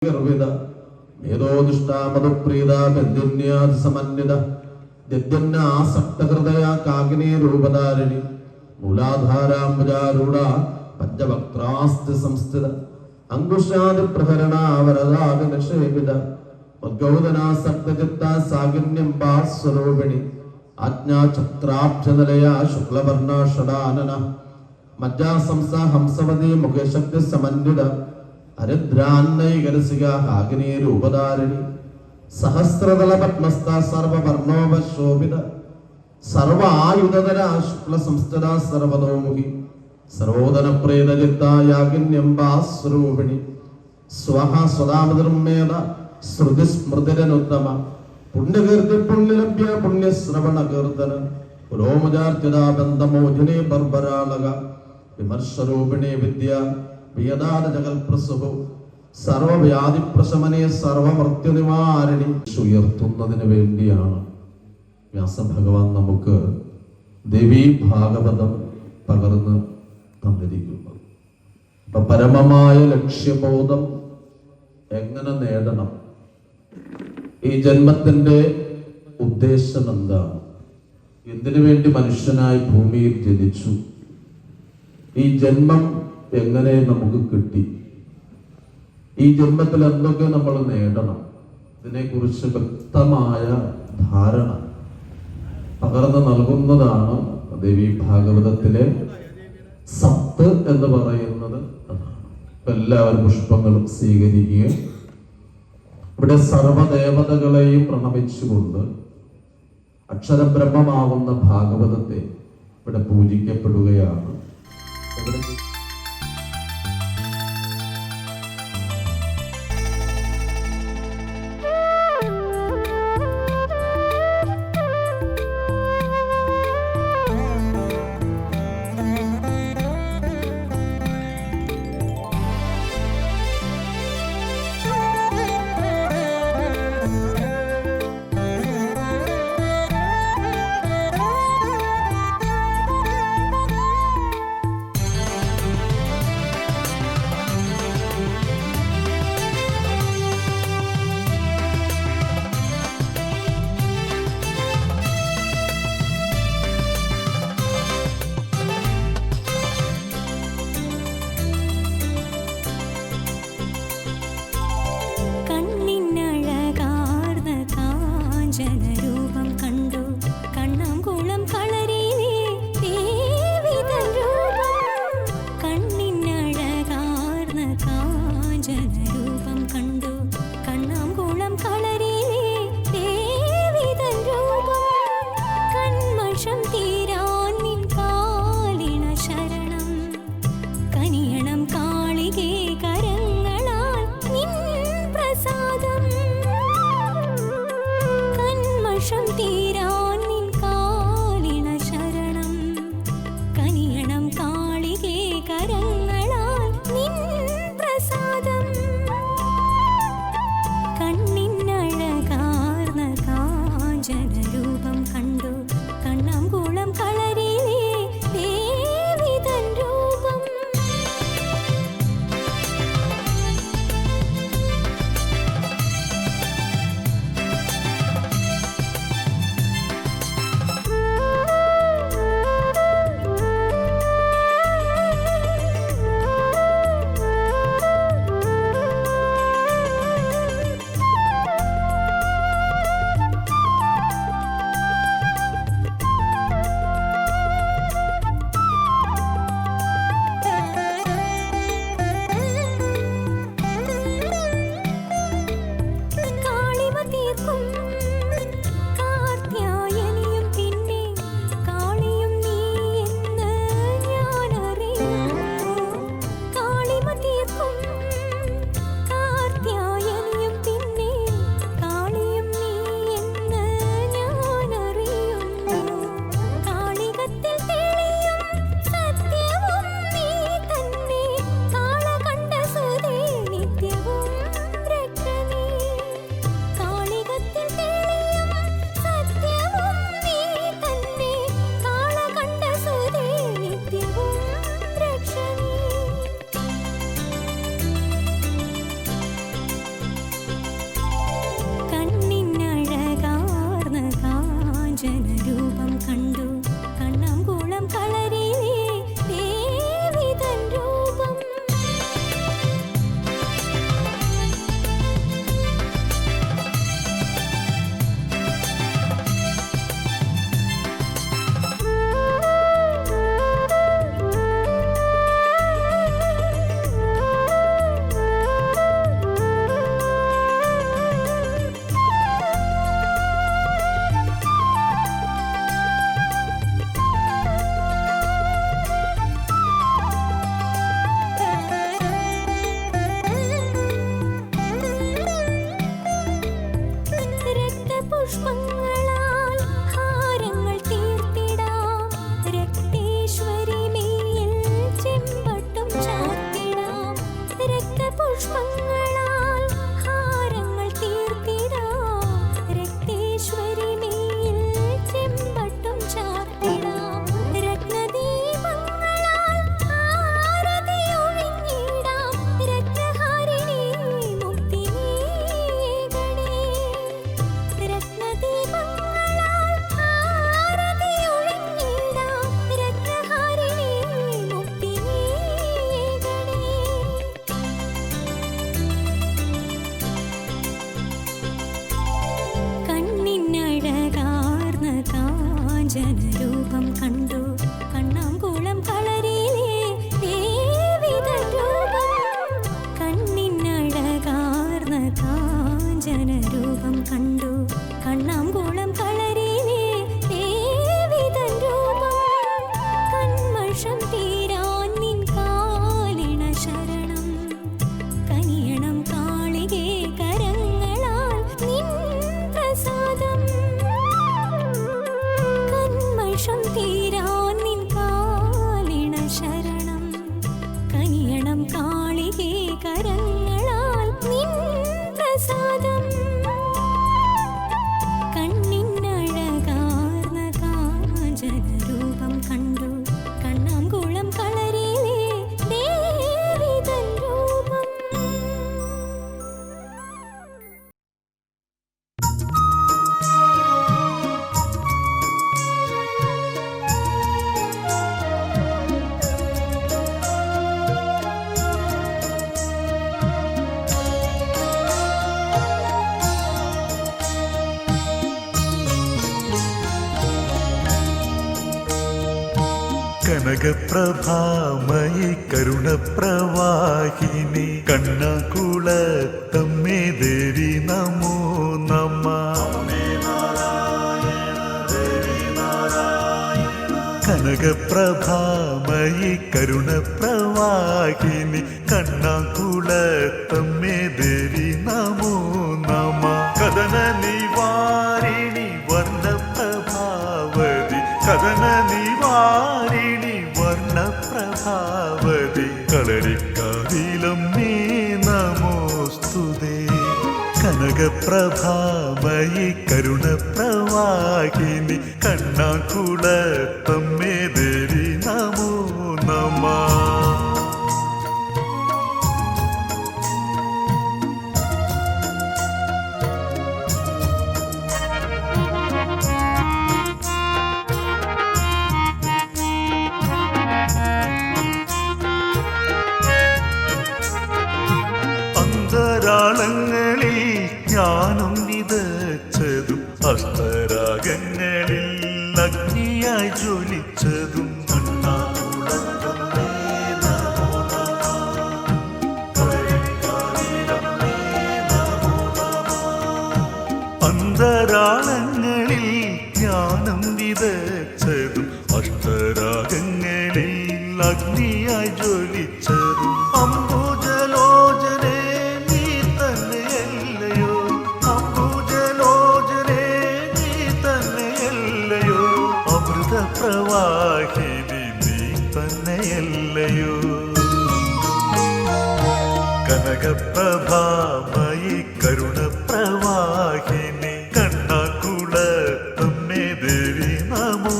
ഗർവിത മേധോദിഷ്ടാമതപ്രീത ബന്ധിന്യാതിസമന്വിത ദിവ്യന്നാസക്തഹൃദയ കാകിനീ രൂപധാരിണി മൂലാധാരാംബുജാരൂഢ പഞ്ചവക്ത്രാസ്തി സംസ്ഥിത അങ്കുശാദിപ്രഹരണാവരദാഗ നിഷേപിത ഉദ്ഗൗതനാസക്തചിത്ത സാഗിന്യംബാസ്വരൂപിണി ആജ്ഞാചക്രാബ്ജനിലയ ശുക്ലവർണ ഷടാനന മജ്ജാസംസ ഹംസവതി മുഖശക്തി സമന്വിത ഹരിദ്രാന്നൈകരസിക കാകിനീ രൂപധാരിണി സഹസ്രതല പത്മസ്ഥ സർവവർണോപശോഭിത സർവ ആയുധധര ശുക്ല സംസ്ഥിത സർവതോമുഖി സർവോദന പ്രേതചിത്തായാഗിന്യംബാസ്വരൂപിണി സ്വഹ സ്വദാമധർമ്മേത ശ്രുതി സ്മൃതിരനുത്തമ പുണ്യകീർത്തി പുണ്യലഭ്യ പുണ്യശ്രവണ കീർത്തന പുരോമജാർച്ചിതാബന്ധമോചിനി ബർബരാളക വിമർശരൂപിണി വിദ്യ വിയദാന ജഗൽപ്രസുഹു സർവവ്യാധി പ്രശമനെ സർവമൃത്യുനിവാരണി ഉയർത്തുന്നതിന് വേണ്ടിയാണ് വ്യാസഭഗവാൻ നമുക്ക് ദേവീ ഭാഗവതം പകർന്ന് തന്നിരിക്കുന്നത്. അപ്പൊ പരമമായ ലക്ഷ്യബോധം എങ്ങനെ നേടണം? ഈ ജന്മത്തിന്റെ ഉദ്ദേശം എന്താണ്? എന്തിനു വേണ്ടി മനുഷ്യനായി ഭൂമിയിൽ ജനിച്ചു? ഈ ജന്മം എങ്ങനെ നമുക്ക് കിട്ടി? ഈ ജന്മത്തിൽ എന്തൊക്കെ നമ്മൾ നേടണം? ഇതിനെക്കുറിച്ച് വ്യക്തമായ ധാരണ പകർന്നു നൽകുന്നതാണ് ദേവി ഭാഗവതത്തിലെ സത്ത് എന്ന് പറയുന്നത്. അതാണ്. എല്ലാവരും പുഷ്പങ്ങളും സ്വീകരിക്കുക. ഇവിടെ സർവദേവതകളെയും പ്രണമിച്ചുകൊണ്ട് അക്ഷരബ്രഹ്മമാവുന്ന ഭാഗവതത്തെ ഇവിടെ പൂജിക്കപ്പെടുകയാണ്. കാഞ്ചനരൂപം കണ്ടു കണ്ണാംകുളം കളരിയിലെ ദേവിതൻ രൂപം. കണ്ണിനഴകാർന്ന കാഞ്ചനരൂപം കണ്ടു കണ്ണാംകുളം കളരിയിലെ ദേവിതൻ രൂപം. കന്മഷം തീരാൻ നിൻ കാലിണ ശരണം കനിയണം കാളികേ കരങ്ങളാൽ നിൻ പ്രസാദം. കന്മഷം തീരാൻ നിൻ കാലിണ ശരണം കനിയണം കാളികേ കരങ്ങളാൽ നിൻ പ്രസാദം. കണ്ണിനഴകാർന്ന കാഞ്ചനരൂപം കണ്ടു കണ്ണാംകുളം കളരിയിലെ ദേവിതൻ രൂപം. കനകപ്രഭാമയി കരുണപ്രവാഹിനി കണ്ണകുളത്തമ്മേ ദേവി നമോ നമ. കനകപ്രഭാമയി കരുണപ്രവാഹിനി കണ്ണകുളത്തമ്മേ ദേവി നമോ നമ. കഥന നിവാരിണി വർണ്ണപ്രഭാവതി കഥന നിവാരിണി വർണ്ണപ്രഭാവതി കളരിക്കാവിലം നീ നമോസ്തുതേ. കനകപ്രഭാമയി കരുണപ്രവാഹിനി കണ്ണകുളത്തമ്മേ ദേവി നമോ നമ. അന്തരാളങ്ങളിൽ ജ്ഞാനം വിതച്ചതും അസ്തരാഗങ്ങളിൽ അഗ്നിയായി ജ്വലിച്ചതും അന്തരാളങ്ങളിൽ ജ്ഞാനം വിതച്ചതും അഷ്ടരാഗങ്ങളിൽ അഗ്നിയായി ജ്വലിച്ചതും അംബുജലോചനേ നീ തന്നെയല്ലയോ അംബുജലോചനേ നീ തന്നെയല്ലയോ അമൃതപ്രവാഹിനി നീ തന്നെയല്ലയോ. കനകപ്രഭാമയി കരുണപ്രവാഹിനി കണ്ണകുളത്തമ്മേ ദേവി നമോ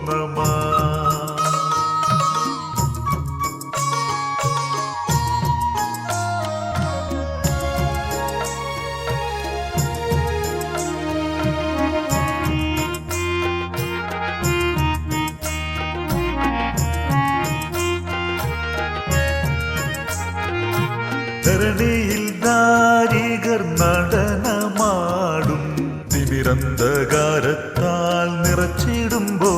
നമ. ധരണിയിൽ ദാരികർ നടനമാടും തിമിരന്ധകാരത്താൽ നിറച്ചിടുമ്പോ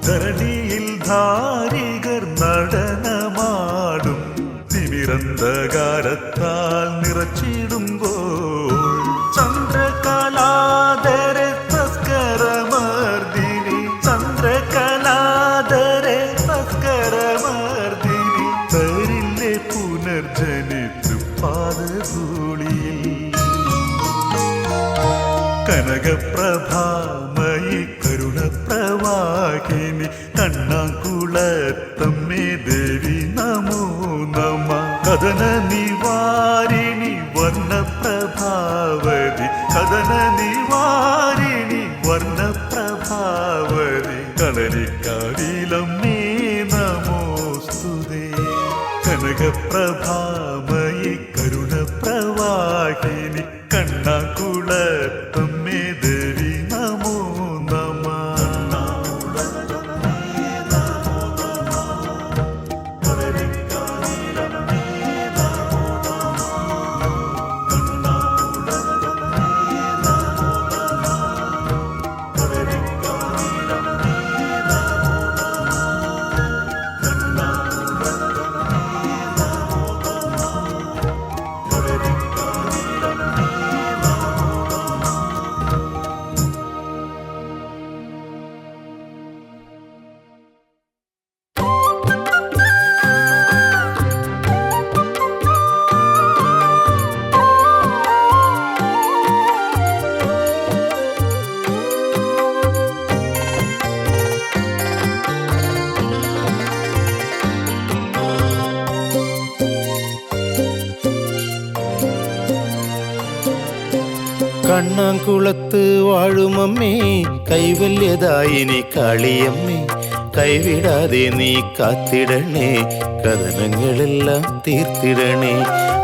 ധരണിയിൽ ധാരികർ നടനമാടും തിമിരന്ധകാരത്താൽ നിറച്ചിടുമ്പോൾ ചന്ദ്രകലാധരെ തസ്കരമർദിനി ചന്ദ്രകലാധരെ തസ്കരമർദിനി തരില്ലേ പുനർജനിത്തു പാദധൂളിയിൽ. കനകപ്രഭാമയി കരുണപ്രവാഹിനി കണ്ണകുളത്തമ്മേ ദേവി നമോ നമ. കഥന നിവാരിണി വർണ്ണപ്രഭാവതി കഥന നിവാരിണി വർണ്ണപ്രഭാവതി കളരിക്കാവിലം നീ നമോസ്തുതേ. കനകപ്രഭാമയി കരുണപ്രവാഹിനി കണ്ണകുളത്തമ്മേ ദേവി നമോ നമ. കളരിക്കാവിലം കണ്ണാംകുളത്ത് വാഴുമമ്മേ കൈവല്യദായിനി കാളിയമ്മേ കൈവിടാതെ നീ കാത്തിടണേ കഥനങ്ങളെല്ലാം തീർത്തിടണേ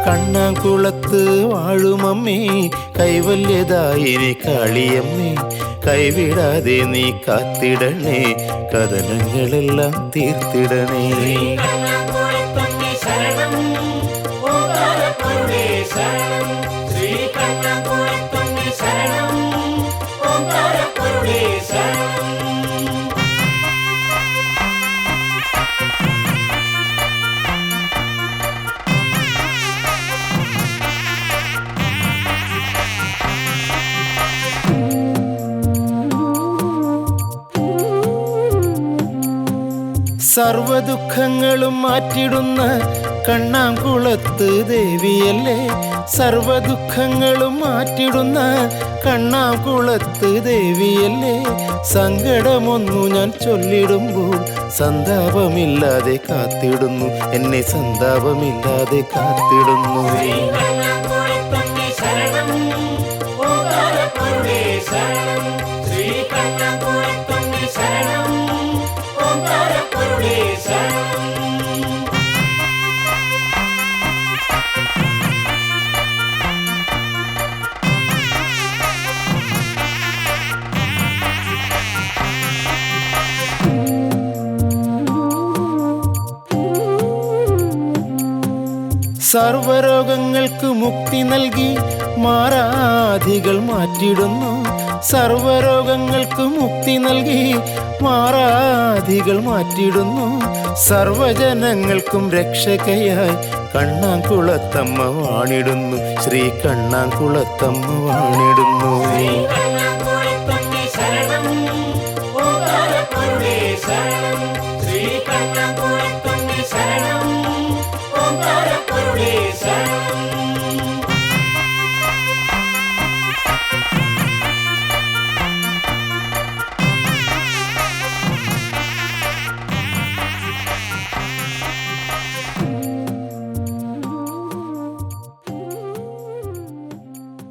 കണ്ണാംകുളത്ത് വാഴുമമ്മേ കൈവല്യദായിനി കാളിയമ്മേ കൈവിടാതെ നീ കാത്തിടണേ കഥനങ്ങളെല്ലാം തീർത്തിടണേ സർവദുഃഖങ്ങളും മാറ്റിടുന്ന കണ്ണാംകുളത്ത് ദേവിയല്ലേ സർവദുഃഖങ്ങളും മാറ്റിടുന്ന കണ്ണാംകുളത്ത് ദേവിയല്ലേ സങ്കടമൊന്നു ഞാൻ ചൊല്ലിടുമ്പോൾ സന്താപമില്ലാതെ കാത്തിടുന്നു എന്നെ സന്താപമില്ലാതെ കാത്തിടുന്നു സർവരോഗങ്ങൾക്ക് മുക്തി നൽകി മാറാധികൾ മാറ്റിടുന്നു സർവരോഗങ്ങൾക്ക് മുക്തി നൽകി മാറാധികൾ മാറ്റിടുന്നു സർവജനങ്ങൾക്കും രക്ഷകയായി കണ്ണാംകുളത്തമ്മ വാണിടുന്നു ശ്രീ കണ്ണാംകുളത്തമ്മ വാണിടുന്നു